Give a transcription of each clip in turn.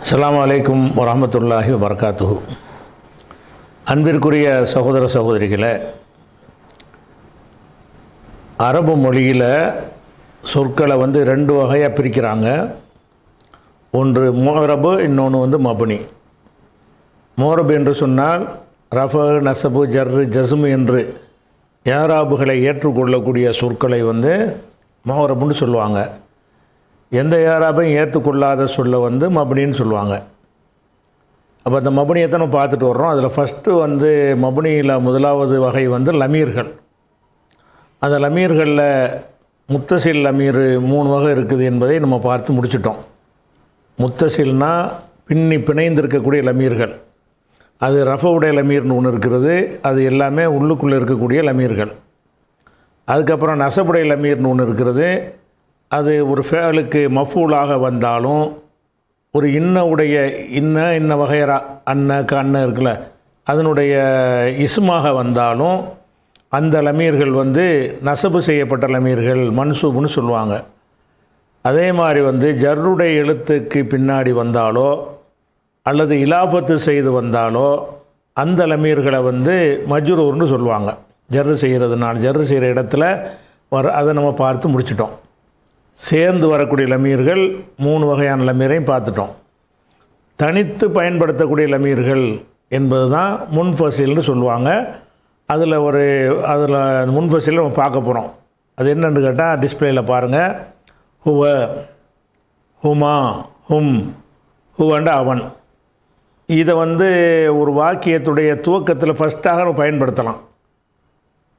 அஸ்ஸலாமு அலைக்கும் வரஹ்மத்துல்லாஹி வபரகாத்துஹு. அன்பிற்குரிய சகோதர சகோதரிகளே, அரபு மொழியில் சொற்களை ரெண்டு வகையாக பிரிக்கிறாங்க. ஒன்று முஅரபு, இன்னொன்று மபனி. முஅரபு என்று சொன்னால் ரஃப, நசபு, ஜர்ரு, ஜஸ்மு என்று ஏராபுகளை ஏற்றுக்கொள்ளக்கூடிய சொற்களை முஅரபுன்னு சொல்லுவாங்க. எந்த ஏராபையும் ஏற்றுக்கொள்ளாத சொல்ல மபனின்னு சொல்லுவாங்க. அப்போ அந்த மபனியை தான் நம்ம பார்த்துட்டு வர்றோம். அதில் ஃபஸ்ட்டு மபனியில் முதலாவது வகை லமீர்கள். அந்த லமீர்களில் முத்தசில் லமீர் 3 வகை இருக்குது என்பதை நம்ம பார்த்து முடிச்சிட்டோம். முத்தசில்னா பிணைந்திருக்கக்கூடிய லமீர்கள். அது ரஃபவுடைய லமீர்னு ஒன்று இருக்கிறது. அது எல்லாமே உள்ளுக்குள்ளே இருக்கக்கூடிய லமீர்கள். அதுக்கப்புறம் நசபுடைய லமீர்னு ஒன்று இருக்கிறது. அது ஒரு ஃபேலுக்கு மஃபூலாக வந்தாலும், ஒரு இன்ன வகையரா அண்ண இருக்குல்ல, அதனுடைய இஸ்மாக வந்தாலும் அந்த லமீர்கள் நசபு செய்யப்பட்ட லமீர்கள், மன்சூப்னு சொல்லுவாங்க. அதே மாதிரி ஜர்ருடைய எழுத்துக்கு பின்னாடி வந்தாலோ அல்லது இலாபத்து செய்து வந்தாலோ அந்த லமீர்களை மஜ்ரூர்னு சொல்லுவாங்க. ஜர்ரு செய்கிறதுனால, ஜர்ரு செய்கிற இடத்துல அதை நம்ம பார்த்து முடிச்சிட்டோம். சேர்ந்து வரக்கூடிய லமீர்கள் 3 வகையான லமீரையும் பார்த்துட்டோம். தனித்து பயன்படுத்தக்கூடிய லமீர்கள் என்பது தான் முன்ஃபசில்னு சொல்லுவாங்க. அதில் முன்ஃபசில் நம்ம பார்க்க போகிறோம். அது என்னென்னு கேட்டால் டிஸ்பிளேயில் பாருங்கள். ஹுவ, ஹுமா, ஹும். ஹுவண்ட அவன். இதை ஒரு வாக்கியத்துடைய துவக்கத்தில் ஃபஸ்ட்டாக நம்ம பயன்படுத்தலாம்.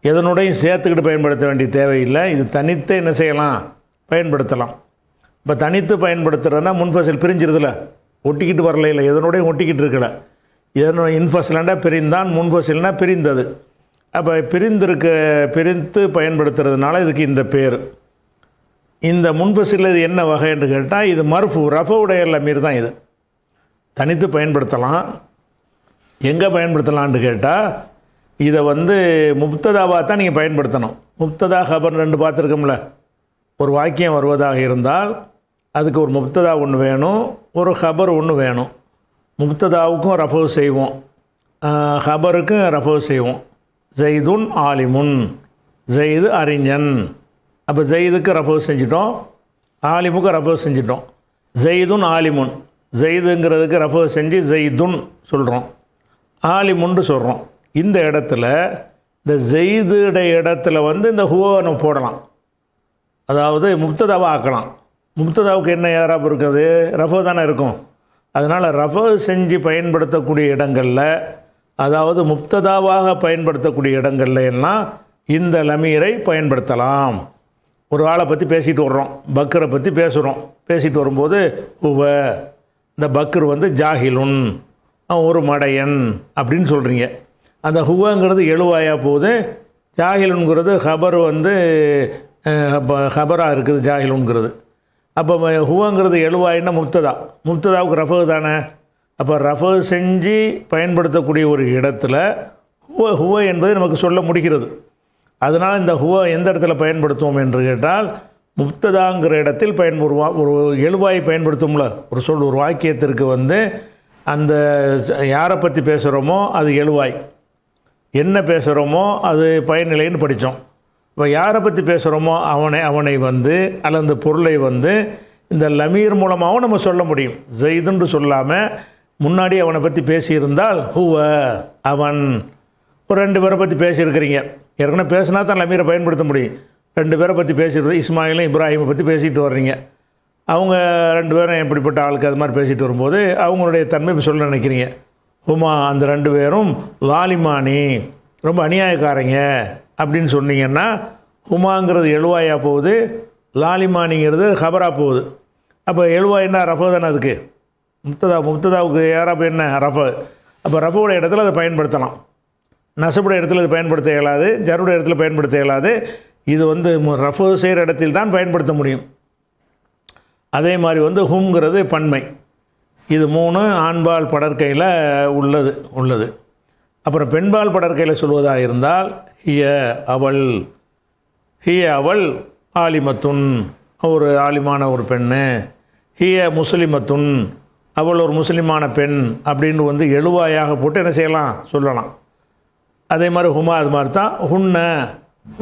எதனுடையும் சேர்த்துக்கிட்டு பயன்படுத்த வேண்டிய தேவையில்லை. இது தனித்து என்ன செய்யலாம், பயன்படுத்தலாம். இப்போ தனித்து பயன்படுத்துகிறதுனா முன்ஃபசில் பிரிஞ்சிருதில்ல, ஒட்டிக்கிட்டு வரல, இல்லை எதனுடையும் ஒட்டிக்கிட்டு இருக்கல. இதனோட இன்ஃபசிலாண்டா பிரிந்தான், முன்ஃபசில்னா பிரிந்தது. அப்போ பிரித்து பயன்படுத்துறதுனால இதுக்கு இந்த பேர். இந்த முன்ஃபசில் இது என்ன வகைன்னு கேட்டால், இது மர்ஃபு, ரஃபவுடைய லமீர் தான். இது தனித்து பயன்படுத்தலாம். எங்கே பயன்படுத்தலான்னு கேட்டால், இதை முப்ததாவாக தான் நீங்கள் பயன்படுத்தணும். முப்ததா ஹபர் 2 பார்த்துருக்கோம்ல. ஒரு வாக்கியம் வருவதாக இருந்தால் அதுக்கு ஒரு முப்ததா ஒன்று வேணும், ஒரு ஹபர் ஒன்று வேணும். முப்ததாவுக்கும் ரஃபவு செய்வோம், ஹபருக்கும் ரஃபவு செய்வோம். ஜெய்துன் ஆலிமுன், ஜெய்து அறிஞன். அப்போ ஜெய்துக்கு ரஃபவு செஞ்சிட்டோம், ஆலிமுக்கு ரஃபவு செஞ்சிட்டோம். ஜெய்துன் ஆலிமுன், ஜெய்துங்கிறதுக்கு ரஃபவு செஞ்சு ஜெய்துன் சொல்கிறோம், ஆலிமுன்னு சொல்கிறோம். இந்த இடத்துல இந்த ஜெய்துடைய இடத்துல இந்த ஹுவை நம்ம போடலாம். அதாவது முப்ததாவை ஆக்கலாம். முப்ததாவுக்கு என்ன ஏராப் இருக்குது, ரஃபு தானே இருக்கும். அதனால் ரஃபு செஞ்சு பயன்படுத்தக்கூடிய இடங்களில், அதாவது முப்ததாவாக பயன்படுத்தக்கூடிய இடங்கள்ல எல்லாம் இந்த லமீரை பயன்படுத்தலாம். ஒரு ஆளை பற்றி பேசிட்டு வர்றோம், பக்கரை பற்றி பேசுகிறோம். பேசிட்டு வரும்போது ஹுவ, இந்த பக்கர் ஜாஹிலுன், ஒரு மடையன் அப்படின்னு சொல்கிறீங்க. அந்த ஹுவங்கிறது எழுவாயாக போகுது, ஜாஹிலுங்கிறது ஹபர் ஹபராக இருக்குது ஜாஹிலுங்கிறது. அப்போ ஹுவங்கிறது எழுவாயின்னா முப்ததாவுக்கு ரஃபு தானே. அப்போ ரஃபு செஞ்சு பயன்படுத்தக்கூடிய ஒரு இடத்துல ஹுவ என்பதை நமக்கு சொல்ல முடிகிறது. அதனால் இந்த ஹுவ எந்த இடத்துல பயன்படுத்துவோம் என்று கேட்டால், முப்ததாங்கிற இடத்தில் ஒரு எழுவாய் பயன்படுத்தும்ல. ஒரு வாக்கியத்திற்கு அந்த யாரை பற்றி பேசுகிறோமோ அது எழுவாய், என்ன பேசுகிறோமோ அது பயனிலைன்னு படித்தோம். இப்போ யாரை பற்றி பேசுகிறோமோ அவனை அல்லது அந்த பொருளை இந்த லமீர் மூலமாகவும் நம்ம சொல்ல முடியும். ஜெய்துன்னு சொல்லாமல் முன்னாடி அவனை பற்றி பேசியிருந்தால் ஹுவ, அவன். ஒரு 2 பேரை பற்றி பேசியிருக்கிறீங்க, ஏற்கனவே பேசினா தான் லமீரை பயன்படுத்த முடியும். 2 பேரை பற்றி பேசிடுறது, இஸ்மாயிலும் இப்ராஹிமை பற்றி பேசிட்டு வர்றீங்க. அவங்க 2 பேரும் எப்படிப்பட்ட ஆளுக்கு அது மாதிரி பேசிட்டு வரும்போது அவங்களுடைய தன்மை இப்போ சொல்ல நினைக்கிறீங்க. ஹுமா, அந்த 2 பேரும் லாலிமானி, ரொம்ப அநியாயக்காரங்க அப்படின்னு சொன்னீங்கன்னா, ஹுமாங்கிறது எழுவாயாக போகுது, லாலிமானிங்கிறது ஹபராக போகுது. அப்போ எழுவாயின்னா ரஃபு தானே. அதுக்கு முப்ததாவுக்கு யாராப்போ என்ன ரஃபு. அப்போ ரஃபுடைய இடத்துல அதை பயன்படுத்தலாம், நசபுடைய இடத்துல அது பயன்படுத்த இயலாது, ஜருடைய இடத்துல பயன்படுத்த இயலாது. இது ரஃபு செய்கிற இடத்தில் தான் பயன்படுத்த முடியும். அதே மாதிரி ஹும்ங்கிறது பன்மை. இது 3 ஆண்பால் படற்கையில் உள்ளது. அப்புறம் பெண்பால் படற்கையில் சொல்வதாக இருந்தால் ஹிய, அவள். ஹிய, அவள் ஆலிமத்துன், ஒரு ஆலிமான ஒரு பெண்ணு. ஹிய முஸ்லிமத்துன், அவள் ஒரு முஸ்லீமான பெண் அப்படின்னு வந்து எழுவாயாக போட்டு என்ன செய்யலாம் சொல்லலாம். அதே மாதிரி ஹுமா அது மாதிரி தான்.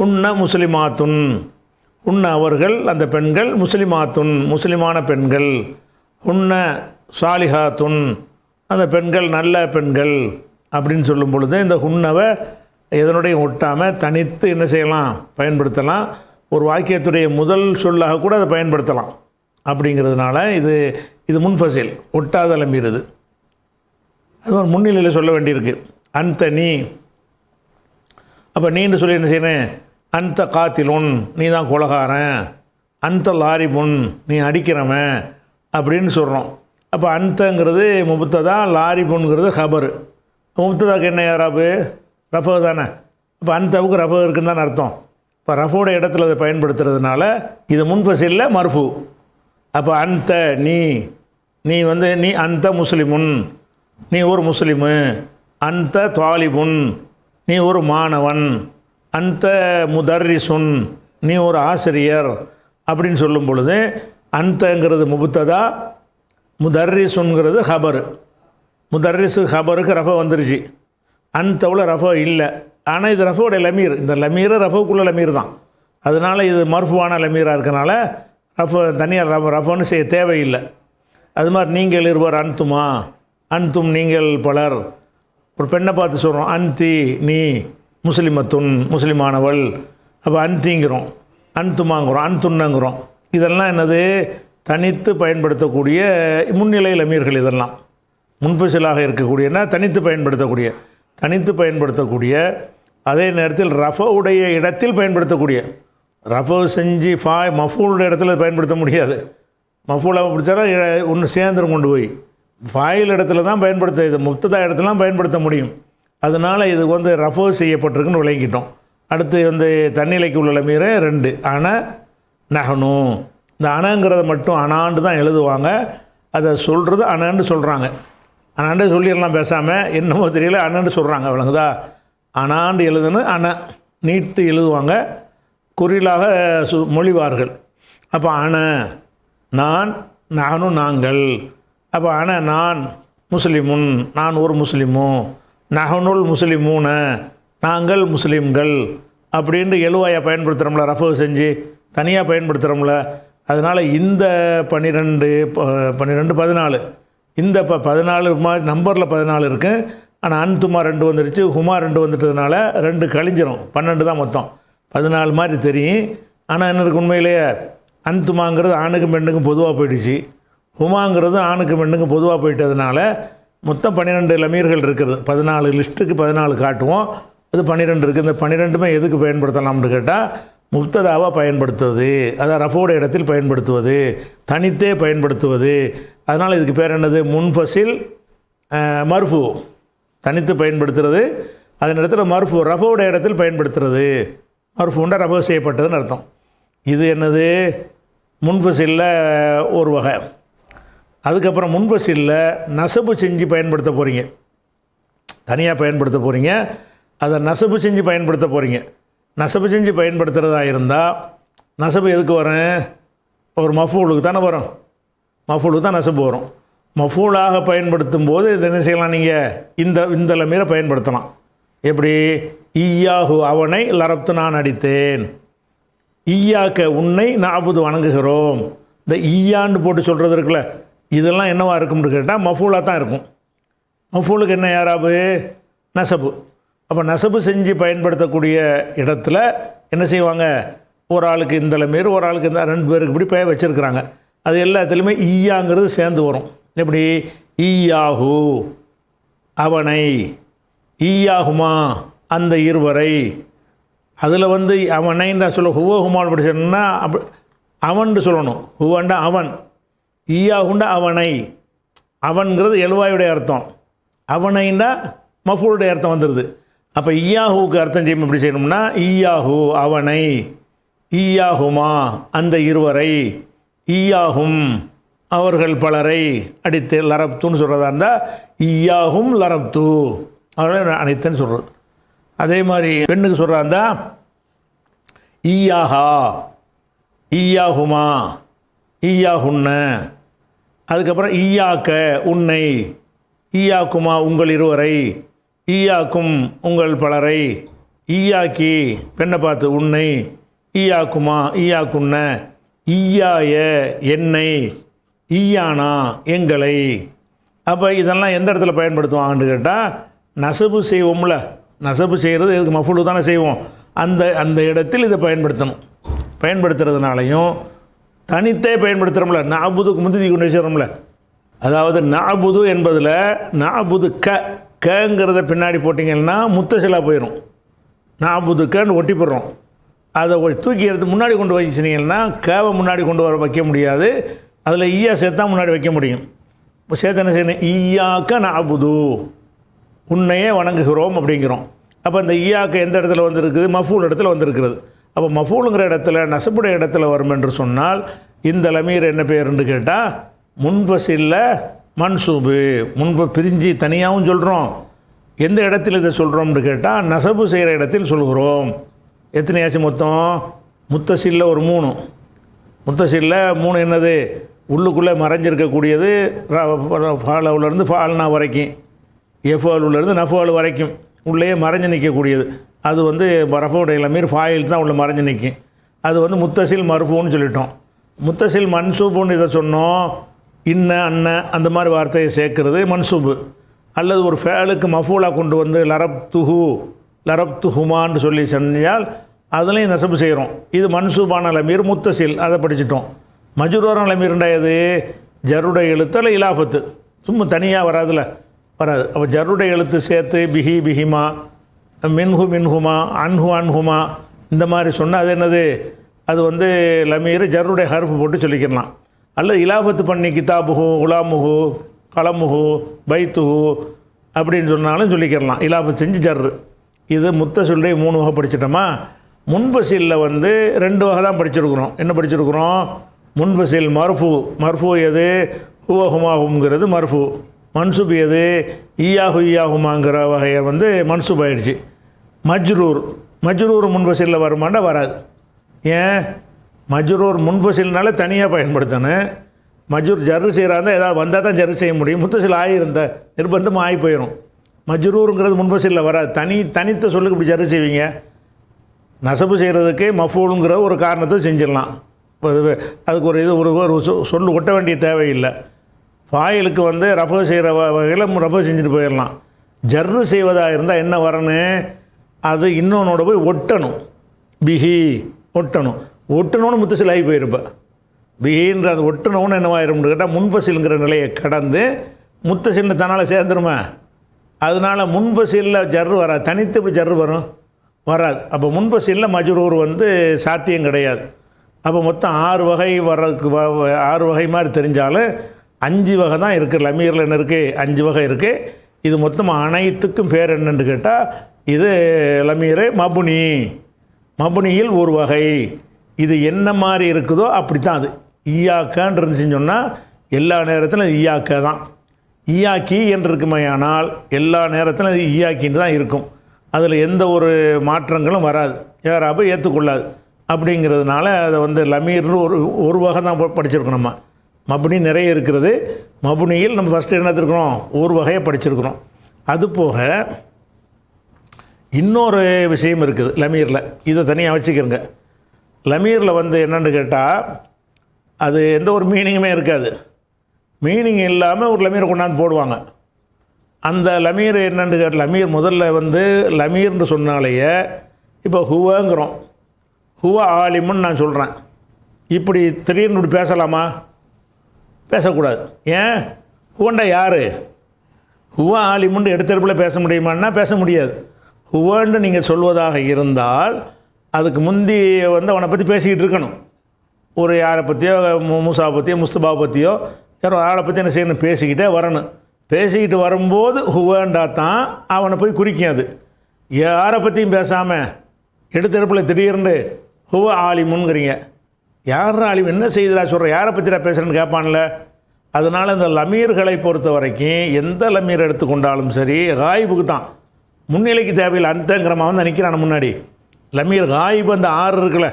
உன்ன முஸ்லிமாத்துன், உன்ன அவர்கள் அந்த பெண்கள், முஸ்லிமாத்துன் முஸ்லிமான பெண்கள், உன்ன சாலிஹாத்துன் அந்த பெண்கள் நல்ல பெண்கள் அப்படின்னு சொல்லும் பொழுது இந்த ஹுன்னவை எதனுடைய ஒட்டாமல் தனித்து என்ன செய்யலாம் பயன்படுத்தலாம். ஒரு வாக்கியத்துடைய முதல் சொல்லாக கூட அதை பயன்படுத்தலாம். அப்படிங்கிறதுனால இது முன்ஃபசில் ஒட்டாத லமீர். அது ஒரு முன்னிலையில் சொல்ல வேண்டியிருக்கு. அந்த நீ, அப்போ நீன்னு சொல்லி என்ன செய்யணும், அந்த காத்திலுன் நீ தான் கொலகாரன், அந்த லாரிபுன் நீ அடிக்கிறவன் அப்படின்னு சொல்கிறோம். அப்போ அந்தங்கிறது முபத்ததா, லாரிபுன்ங்கிறது ஹபரு. முபத்ததாக்கு என்ன யாராபு ரஃபோ தானே. அப்போ அந்தவுக்கு ரஃபோ இருக்குன்னு தானே அர்த்தம். இப்போ ரஃபோட இடத்துல அதை பயன்படுத்துறதுனால இது முன்ஃபசில்ல மர்ஃபு. அப்போ அந்த நீ வந்து நீ அந்த முஸ்லிமுன் நீ ஒரு முஸ்லிமு, அந்த தாலிபுன் நீ ஒரு மாணவன், அந்த முதர்ரிசுன் நீ ஒரு ஆசிரியர் அப்படின்னு சொல்லும் பொழுது அந்தங்கிறது முபத்ததா, முதர்ரிசுங்கிறது ஹபரு. முதர்ரிசு ஹபருக்கு ரஃபோ வந்துருச்சு. அந்தவில் ரஃபோ இல்லை. ஆனால் இது ரஃபோடைய லமீர். இந்த லமீர் ரஃபோக்குள்ள லமீர் தான். அதனால் இது மர்ஃபுவான லமீராக இருக்கனால ரஃபோ தனியாக ரஃபோன்னு செய்ய தேவையில்லை. அது மாதிரி நீங்கள் இருவர் அன்துமா, அன்தும் நீங்கள் பலர். ஒரு பெண்ணை பார்த்து சொல்கிறோம் அந்தி நீ முஸ்லிமத்துன் முஸ்லிமானவள். அப்போ அந்திங்கிறோம், அன்துமாங்கிறோம், அன்துன்னங்கிறோம். இதெல்லாம் என்னது தனித்து பயன்படுத்தக்கூடிய முன்னிலை லமீர்கள். இதெல்லாம் முன்ஃபசிலாக இருக்கக்கூடியனா தனித்து பயன்படுத்தக்கூடிய அதே நேரத்தில் ரஃபோவுடைய இடத்தில் பயன்படுத்தக்கூடிய. ரஃபோ செஞ்சு மஃபூலுடைய இடத்துல பயன்படுத்த முடியாது. மஃபூலாக பிடிச்சாரா ஒன்று சேர்ந்துரும் கொண்டு போய் ஃபாயில் இடத்துல தான் பயன்படுத்த, இது முப்ததா இடத்துல தான் பயன்படுத்த முடியும். அதனால் இது வந்து ரஃபோ செய்யப்பட்டிருக்குன்னு விளங்கிட்டோம். அடுத்து வந்து தன்னிலைக்கு உள்ள லமீர் 2 அன நஹனு. இந்த அணங்கிறத மட்டும் அனாண்டு தான் எழுதுவாங்க. அதை சொல்கிறது அனன்னு சொல்கிறாங்க. அனாண்டு சொல்லிடலாம் பேசாமல், என்னமோ தெரியல அனன்னு சொல்கிறாங்க. விளங்குதா? அனாண்டு எழுதுன்னு அண நீட்டு எழுதுவாங்க, குறிலாக மொழிவார்கள். அப்போ அண நான், நானும் நாங்கள். அப்போ அண நான் முஸ்லிமுன் நான் ஒரு முஸ்லிமு, நஹனுல் முஸ்லிமூன நாங்கள் முஸ்லீம்கள் அப்படின்ட்டு எழுவாயை பயன்படுத்துகிறோம்ல, ரஃபோ செஞ்சு தனியாக பயன்படுத்துகிறோம்ல. அதனால் இந்த 12 14 இந்த 14 மாதிரி நம்பரில் 14 இருக்குது. ஆனால் அன்துமா 2 வந்துடுச்சு, ஹுமா 2 வந்துட்டதுனால 2 கழிஞ்சிரும், 12 தான் மொத்தம். 14 மாதிரி தெரியும். ஆனால் என்ன இருக்குது உண்மையிலேயே அன்துமாங்கிறது ஆணுக்கும் பெண்ணுக்கும் பொதுவாக போயிடுச்சு, ஹுமாங்கிறது ஆணுக்கும் பெண்ணுக்கும் பொதுவாக போயிட்டதுனால மொத்தம் 12 லமீர்கள் இருக்குது. 14 லிஸ்ட்டுக்கு 14 காட்டுவோம், அது 12 இருக்குது. இந்த 12மே எதுக்கு பயன்படுத்தலாம்னு கேட்டால் முப்ததாவாக பயன்படுத்துவது, அதான் ரஃபோட இடத்தில் பயன்படுத்துவது, தனித்தே பயன்படுத்துவது. அதனால் இதுக்கு பேர் என்னது முன்ஃபசில் மர்ஃபு. தனித்து பயன்படுத்துறது, அதன் இடத்துல மர்ஃபு ரஃபோட இடத்தில் பயன்படுத்துறது. மர்ஃபுண்டா ரஃபோ செய்யப்பட்டதுன்னு அர்த்தம். இது என்னது முன்ஃபசிலில் ஒரு வகை. அதுக்கப்புறம் முன்ஃபசிலில் நசபு செஞ்சு பயன்படுத்த போகிறீங்க, தனியாக பயன்படுத்த போகிறீங்க, அதை நசபு செஞ்சு பயன்படுத்த போகிறீங்க. நசபு செஞ்சு பயன்படுத்துகிறதா இருந்தால் நசபு எதுக்கு வரும்? ஒரு மஃபூலுக்கு தானே வரும், மஃபூலுக்கு தான் நசபு வரும். மஃபூலாக பயன்படுத்தும் போது இதை என்ன செய்யலாம், நீங்கள் இந்த லமீரை பயன்படுத்தலாம். எப்படி? ஈயாஹு அவனை லரப்து நான் அடித்தேன், ஈயாக்க உன்னை நாபுது வணங்குகிறோம். இந்த ஈயான்னு போட்டு சொல்கிறது இருக்குல்ல, இதெல்லாம் என்னவா இருக்கும்னு கேட்டால் மஃபூலாக தான் இருக்கும். மஃபூலுக்கு என்ன யாராபு? நசபு. அப்போ நசபு செஞ்சு பயன்படுத்தக்கூடிய இடத்துல என்ன செய்வாங்க, ஒரு ஆளுக்கு இந்த லமீர், ஒரு ஆளுக்கு இந்த 2 பேருக்கு இப்படி பெயர் வச்சுருக்கிறாங்க. அது எல்லாத்துலேயுமே ஈயாங்கிறது சேர்ந்து வரும். எப்படி? ஈயாஹு அவனை, ஈயாகுமா அந்த இருவரை. அதில் வந்து அவனைன்னு சொல்ல ஹுவஹுமான்னு அப்படி சொன்னா அவன் சொல்லணும். ஹுவண்டா அவன், ஈயாகுண்டா அவனை. அவன்கிறது எழுவாயுடைய அர்த்தம், அவனைண்டா மஃபூலுடைய அர்த்தம் வந்துடுது. அப்போ ஈயாஹுவுக்கு அர்த்தம் செய்யும் எப்படி செய்யணும்னா ஈயாஹு அவனை, ஈயாகுமா அந்த இருவரை, ஈயாகும் அவர்கள் பலரை அடித்து, லரப்துன்னு சொல்கிறதா இருந்தால் ஈயாகும் லரப்து அவர்களை அனைத்துன்னு சொல்கிறது. அதே மாதிரி பெண்ணுக்கு சொல்கிறதா இருந்தால் ஈயாஹா, ஈயாகுமா, ஈயாகுன்ன, அதுக்கப்புறம் ஈயாக்க உன்னை, ஈயாக்குமா உங்கள் இருவரை, ஈயாக்கும் உங்கள் பலரை, ஈயாக்கி பெண்ணை பார்த்து உன்னை, ஈயாக்குமா ஈயாக்குன்ன, ஈயாய என்னை, ஈயானா எங்களை. அப்போ இதெல்லாம் எந்த இடத்துல பயன்படுத்துவாங்கன்னு கேட்டால், நசபு செய்வோம்ல, நசபு செய்கிறது இதுக்கு மஃபூலு தானே செய்வோம், அந்த இடத்தில் இதை பயன்படுத்தணும். பயன்படுத்துறதுனாலையும் தனித்தே பயன்படுத்துகிறோம்ல, நாபுதுக்கு முந்தி கொண்டு வச்சுரும்ல. அதாவது நாபுது என்பதில் நாபுது கங்கிறத பின்னாடி போட்டிங்கன்னா முத்தசிலாக போயிடும். நாபுது கன்னு ஒட்டி போடுறோம். அதை தூக்கி எடுத்து முன்னாடி கொண்டு வச்சுனீங்கன்னா கேவை முன்னாடி கொண்டு வர வைக்க முடியாது. அதில் ஈயா சேர்த்தா முன்னாடி வைக்க முடியும். இப்போ சேர்த்து என்ன செய்யணும், ஈயாக்க நாபுது உன்னையே வணங்குகிறோம் அப்படிங்கிறோம். அப்போ இந்த ஈயாக்க எந்த இடத்துல வந்திருக்குது, மஃபூல் இடத்துல வந்திருக்கிறது. அப்போ மஃபூலுங்கிற இடத்துல நசபுடைய இடத்துல வரும் என்று சொன்னால் இந்த லமீர் என்ன பேருன்னு கேட்டால் முன்ஃபஸில்ல மன்சூபு. பிரிஞ்சு தனியாகவும் சொல்கிறோம். எந்த இடத்துல இதை சொல்கிறோம்னு கேட்டால் நசபு செய்கிற இடத்தில் சொல்கிறோம். எத்தனையாச்சும் மொத்தம்? முத்தசில்ல ஒரு 3. முத்தசில்ல 3 என்னது, உள்ளுக்குள்ளே மறைஞ்சிருக்கக்கூடியது ஃபாலவுலேருந்து ஃபால்னா வரைக்கும், எஃபாலுலேருந்து நஃபாலு வரைக்கும் உள்ளே மறைஞ்சு நிற்கக்கூடியது. அது வந்து ரஃபுடைய லமீர் ஃபாயில் தான் உள்ள மறைஞ்சு நிற்கும். அது வந்து முத்தசில் மர்ஃபூன்னு சொல்லிட்டோம். முத்தசில் மன்சூபுன்னு இதை சொன்னோம். இன்ன அன்ன அந்த மாதிரி வார்த்தையை சேர்க்கறது மன்சூபு. அல்லது ஒரு ஃபேலுக்கு மஃபூலாக கொண்டு வந்து லரப் துஹுமான்னு சொல்லி செஞ்சால் அதுலேயும் நசபு செய்கிறோம். இது மன்சூபான லமீர் முத்தசில், அதை படிச்சிட்டோம். மஜ்ரூரான லமீர்ண்டா எது, ஜருடைய எழுத்து அல்ல இலாஃபத்து, சும்மா தனியாக வராதுல வராது. அப்போ ஜருடைய எழுத்து சேர்த்து பிஹி பிஹிமா, மின்ஹுமா, அன்ஹுமா இந்த மாதிரி சொன்னால் அது என்னது, அது வந்து லமீர் ஜருடைய ஹர்ஃப் போட்டு சொல்லிக்கலாம். அல்ல இலாஃபத்து பண்ணி கிதாபுஹு குலாமுஹு கலமுஹு பைத்துஹு அப்படின்னு சொன்னாலும் சொல்லிக்கிறலாம். இலாஃபத்து செஞ்சு ஜர்ரு. இது முத்தசில்லை 3 வகை படிச்சிட்டோமா. முன்ஃபஸிலில் வந்து 2 வகை தான் படிச்சிருக்கிறோம். என்ன படிச்சிருக்கிறோம், முன்ஃபஸில் மர்ஃபு எது, ஹுவஹுமாஹுங்கிறது மர்ஃபு. மன்சூப் எது, ஈயாகுமாங்கிற வகையை வந்து மன்சூப் ஆகிடுச்சு. மஜ்ரூர் முன்ஃபஸிலில் வருமாண்டா வராது. ஏன், மஜ்ரூர் முன்ஃபஸில்னால தனியாக பயன்படுத்தணும். மஜ்ரூர் ஜர்ரு செய்கிறாந்தா ஏதாவது வந்தால் தான் ஜர்ரு செய்ய முடியும். முத்தசில் ஆகியிருந்த நிர்பந்தமாக ஆகி போயிடும். மஜ்ரூருங்கிறது முன்ஃபஸிலில் வராது. தனித்த சொல்லுக்கு இப்படி ஜர்ரு செய்வீங்க. நசபு செய்கிறதுக்கு மஃபூலுங்கிற ஒரு காரணத்தை செஞ்சிடலாம். அதுக்கு ஒரு சொல்லு ஒட்ட வேண்டிய தேவையில்லை. ஃபாயிலுக்கு வந்து ரஃபு செய்கிற வகையில் ரஃபு செஞ்சுட்டு போயிடலாம். ஜர்ரு செய்வதாக இருந்தால் என்ன வரணும், அது இன்னொன்னோட போய் ஒட்டணும். பிஹி ஒட்டணும்னு முத்தசில் ஆகி போயிருப்பேன். பிஹின்ற அது ஒட்டணும்னு என்னவாயிரும்னு கேட்டால் முன்ஃபஸிலுங்கிற நிலையை கடந்து முத்தசில்னு தன்னால் சேர்ந்துருமே. அதனால் முன்ஃபஸிலில் ஜர்ரு வராது. தனித்து இப்படி ஜர்ரு வராது. அப்போ முன்ஃபஸிலில் மஜ்ரூர் வந்து சாத்தியம் கிடையாது. அப்போ மொத்தம் 6 வகை வர்றதுக்கு 6 வகை மாதிரி தெரிஞ்சாலும் 5 வகை தான் இருக்குது. லமீரில் என்ன இருக்குது, 5 வகை இருக்குது. இது மொத்தம் அனைத்துக்கும் பேர் என்னென்னு கேட்டால் இது லமீர் மபுனியில் ஒரு வகை. இது என்ன மாதிரி இருக்குதோ அப்படி தான் அது. ஈயாக்கான்னு இருந்துச்சுன்னு சொன்னால் எல்லா நேரத்திலும் இது ஈயாக்கா தான். ஈயாக்கி என்று இருக்குமையானால் எல்லா நேரத்திலும் அது ஈயாக்கின்னு தான் இருக்கும். அதில் எந்த ஒரு மாற்றங்களும் வராது, யாராவது ஏற்றுக்கொள்ளாது. அப்படிங்கிறதுனால அதை வந்து லமீர்னு ஒரு வகை தான் படிச்சிருக்கோம். நம்ம மபுனி நிறைய இருக்கிறது. மபுனியில் நம்ம ஃபஸ்ட்டு என்ன எடுத்துருக்கிறோம், ஒரு வகையை படிச்சிருக்கிறோம். அதுபோக இன்னொரு விஷயம் இருக்குது லமீரில், இதை தனியாக வச்சுக்கிறங்க. லமீரில் வந்து என்னென்னு கேட்டால் அது எந்த ஒரு மீனிங்குமே இருக்காது. மீனிங் இல்லாமல் ஒரு லமீரை கொண்டாந்து போடுவாங்க. அந்த லமீர் என்னென்னு கேட்டால், லமீர் முதல்ல வந்து லமீர்னு சொன்னாலேயே இப்போ ஹுவங்கிறோம். ஹுவ ஆலிமுன்னு நான் சொல்கிறேன். இப்படி திடீர்னு இப்படி பேசலாமா, பேசக்கூடாது. ஏன், ஹுவண்டா யார், ஹுவ ஆலிமுன்னு எடுத்தெடுப்பில் பேச முடியுமான்னா பேச முடியாது. ஹுவன்னு நீங்கள் சொல்வதாக இருந்தால் அதுக்கு முந்தி வந்து அவனை பற்றி பேசிக்கிட்டு இருக்கணும். ஒரு யாரை பற்றியோ, மூசா பற்றியோ முஸ்தபா பற்றியோ யாரோ ஆளை பற்றி என்ன செய்யணும், பேசிக்கிட்டே வரணும். பேசிக்கிட்டு வரும்போது ஹுவண்டா தான் அவனை போய் குறிக்கும். அது யாரை பற்றியும் பேசாமல் எடுத்தெடுப்பில் திடீர்னு ஹுவ ஆலிமுன்னுங்கிறீங்க. யார் ஆலிம், என்ன செய்தா சொல்கிற, யாரை பற்றிடா பேசுகிறேன்னு கேட்பான்ல. அதனால் இந்த லமீர்களை பொறுத்த வரைக்கும் எந்த லமீர் எடுத்துக்கொண்டாலும் சரி காயிபுக்கு தான் முன்னிலைக்கு தேவையில்லை. அந்தங்கிரமாக வந்து நிற்கிறான் முன்னாடி. லமீர் காயிபு அந்த 6 இருக்குல்ல,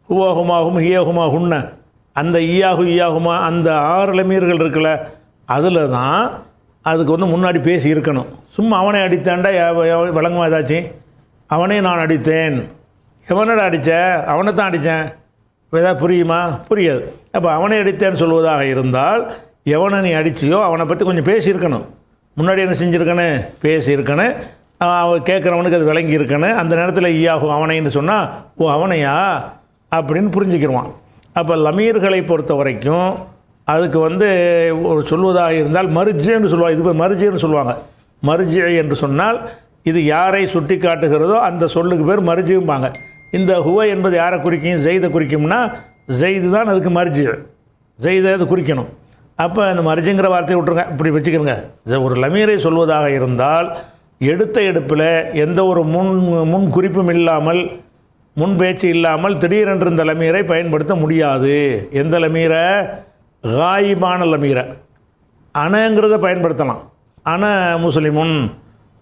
ஹுவாகுமாகும் ஹியகுமா ஹுன்ன, அந்த ஈயாகு ஈயாகுமா அந்த 6 லமீர்கள் இருக்குல்ல, அதில் தான் அதுக்கு வந்து முன்னாடி பேசி இருக்கணும். சும்மா அவனை அடித்தாண்டா விளங்குமா ஏதாச்சும்? அவனே நான் அடித்தேன், எவனடா அடித்த? அவனை தான் அடித்தேன், ஏதாவது புரியுமா? புரியாது. அப்போ அவனை அடித்தேன்னு சொல்வதாக இருந்தால் எவனை நீ அடிச்சியோ அவனை பற்றி கொஞ்சம் பேசியிருக்கணும். முன்னாடி என்ன செஞ்சுருக்கணும்? பேசியிருக்கணும். அவன் கேட்குறவனுக்கு அது விளங்கி இருக்கணும். அந்த நேரத்தில் ஈயாகும் அவனைன்னு சொன்னால் ஓ அவனையா அப்படின்னு புரிஞ்சுக்கிடுவான். அப்போ லமீர்களை பொறுத்த வரைக்கும் அதுக்கு வந்து ஒரு சொல்வதாக இருந்தால் மர்ஜின்னு சொல்லுவாங்க. இது மர்ஜின்னு சொல்லுவாங்க. மர்ஜி என்று சொன்னால் இது யாரை சுட்டி காட்டுகிறதோ அந்த சொல்லுக்கு பேர் மர்ஜிம்பாங்க. இந்த ஹுவ என்பது யாரை குறிக்கும்? ஜெய்தை குறிக்கும்னா ஜெய்து தான் அதுக்கு மர்ஜி. ஜெய்தை அது குறிக்கணும். அப்போ அந்த மர்ஜிங்கிற வார்த்தையை விட்டுருங்க, இப்படி வச்சுக்கிறங்க. ஒரு லமீரை சொல்வதாக இருந்தால் எடுத்த எடுப்பில் எந்த ஒரு முன் குறிப்பும் இல்லாமல், முன் பேச்சு இல்லாமல் திடீரென்று இந்த லமீரை பயன்படுத்த முடியாது. எந்த லமீரை? காயிபான லமீரை. அனங்கிறத பயன்படுத்தலாம். அன முஸ்லிமுன்,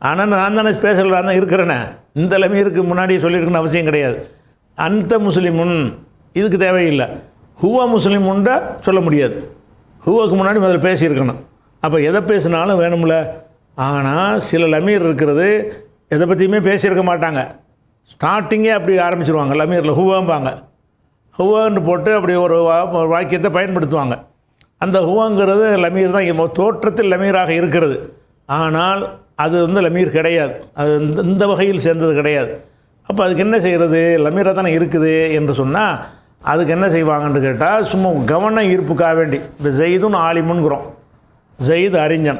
அனன் நான் தானே ஸ்பேஷலாக தான் இருக்கிறேனே, இந்த லமீருக்கு முன்னாடி சொல்லியிருக்குன்னு அவசியம் கிடையாது. அந்த முஸ்லிமுன் இதுக்கு தேவையில்லை. ஹுவ முஸ்லிமுன்டா சொல்ல முடியாது. ஹுவக்கு முன்னாடி முதல்ல பேசியிருக்கணும். அப்போ எதை பேசினாலும் வேணும்ல. ஆனால் சில லமீர் இருக்கிறது எதை பற்றியுமே பேசியிருக்க மாட்டாங்க. ஸ்டார்டிங்கே அப்படி ஆரம்பிச்சிருவாங்க. லமீரில் ஹுவாம்பாங்க. ஹுவான்னு போட்டு அப்படி ஒரு வாக்கியத்தை பயன்படுத்துவாங்க. அந்த ஹுவாங்கிறது லமீர் தான், தோற்றத்தில் லமீராக இருக்கிறது. ஆனால் அது வந்து லமீர் கிடையாது. அது இந்த வகையில் சேர்ந்தது கிடையாது. அப்போ அதுக்கு என்ன செய்கிறது? லமீராக தானே இருக்குது என்று சொன்னால் அதுக்கு என்ன செய்வாங்கன்னு கேட்டால் சும்மா கவன ஈர்ப்புக்காக வேண்டி இப்போ ஜெய்துன் ஆலிமுன்கிறோம். ஜெயித் அறிஞன்.